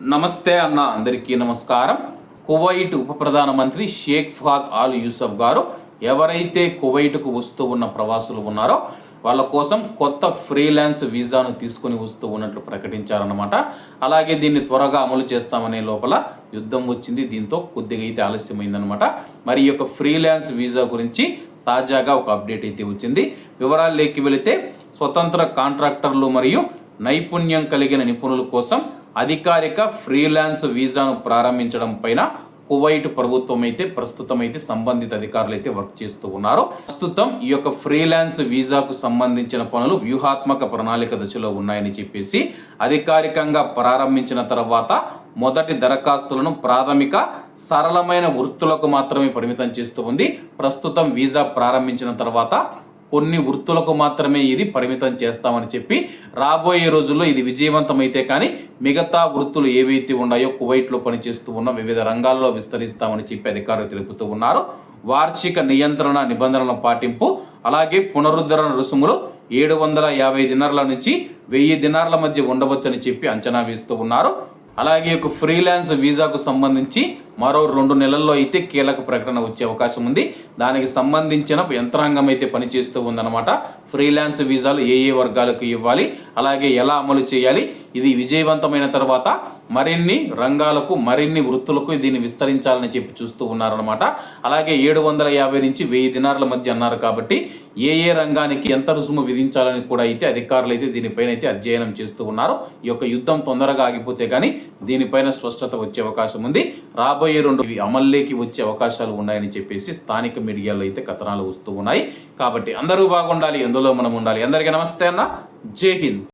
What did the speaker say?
నమస్తే అన్న, అందరికీ నమస్కారం. కువైట్ ఉప ప్రధానమంత్రి షేక్ ఫహాద్ ఆల్ యూసఫ్ గారు ఎవరైతే కువైట్కు వస్తూ ఉన్న ప్రవాసులు ఉన్నారో వాళ్ళ కోసం కొత్త ఫ్రీలాన్స్ వీసాను తీసుకుని వస్తూ ఉన్నట్లు ప్రకటించారన్నమాట. అలాగే దీన్ని త్వరగా అమలు చేస్తామనే లోపల యుద్ధం వచ్చింది. దీంతో కొద్దిగా అయితే ఆలస్యమైందనమాట. మరి ఈ యొక్క ఫ్రీలాన్స్ వీసా గురించి తాజాగా ఒక అప్డేట్ అయితే వచ్చింది. వివరాల్లోకి వెళితే స్వతంత్ర కాంట్రాక్టర్లు మరియు నైపుణ్యం కలిగిన నిపుణుల కోసం అధికారిక ఫ్రీలాన్స్ వీసాను ప్రారంభించడం పైన కువైట్ ప్రభుత్వం అయితే ప్రస్తుతం సంబంధిత అధికారులు అయితే వర్క్ చేస్తూ ఉన్నారు. ప్రస్తుతం ఈ యొక్క ఫ్రీలాన్స్ వీసాకు సంబంధించిన పనులు వ్యూహాత్మక ప్రణాళిక దశలో ఉన్నాయని చెప్పేసి అధికారికంగా ప్రారంభించిన తర్వాత మొదటి దరఖాస్తులను ప్రాథమిక సరళమైన వృత్తులకు మాత్రమే పరిమితం చేస్తూ ఉంది. ప్రస్తుతం వీసా ప్రారంభించిన తర్వాత కొన్ని వృత్తులకు మాత్రమే ఇది పరిమితం చేస్తామని చెప్పి రాబోయే రోజుల్లో ఇది విజయవంతమైతే కానీ మిగతా వృత్తులు ఏవైతే ఉన్నాయో కువైట్లో పనిచేస్తూ ఉన్న వివిధ రంగాల్లో విస్తరిస్తామని చెప్పి అధికారులు తెలుపుతూ ఉన్నారు. వార్షిక నియంత్రణ నిబంధనల పాటింపు, అలాగే పునరుద్ధరణ రుసుములు 750 దినార్ల నుంచి 1000 దినార్ల మధ్య ఉండవచ్చని చెప్పి అంచనా వేస్తూ ఉన్నారు. అలాగే ఒక ఫ్రీలాన్స్ వీసాకు సంబంధించి మరో 2 నెలల్లో అయితే కీలక ప్రకటన వచ్చే అవకాశం ఉంది. దానికి సంబంధించిన యంత్రాంగం అయితే పనిచేస్తూ ఉందన్నమాట. ఫ్రీలాన్స్ వీసాలు ఏ వర్గాలకు ఇవ్వాలి, అలాగే ఎలా అమలు చేయాలి, ఇది విజయవంతమైన తర్వాత మరిన్ని రంగాలకు మరిన్ని వృత్తులకు దీన్ని విస్తరించాలని చెప్పి చూస్తూ ఉన్నారనమాట. అలాగే 750 నుంచి 1000 దినార్ల మధ్య అన్నారు కాబట్టి ఏ రంగానికి ఎంత రుసుము విధించాలని కూడా అయితే అధికారులు అయితే దీనిపైన అయితే అధ్యయనం చేస్తూ ఉన్నారు. ఈ యొక్క యుద్ధం తొందరగా ఆగిపోతే కానీ దీనిపైన స్పష్టత వచ్చే అవకాశం ఉంది. రాబోయే 2 అమల్లోకి వచ్చే అవకాశాలు ఉన్నాయని చెప్పేసి స్థానిక మీడియాలో అయితే కథనాలు వస్తూ ఉన్నాయి. కాబట్టి అందరూ బాగుండాలి, ఎందులో మనం ఉండాలి. అందరికీ నమస్తే అన్న, జై హింద్.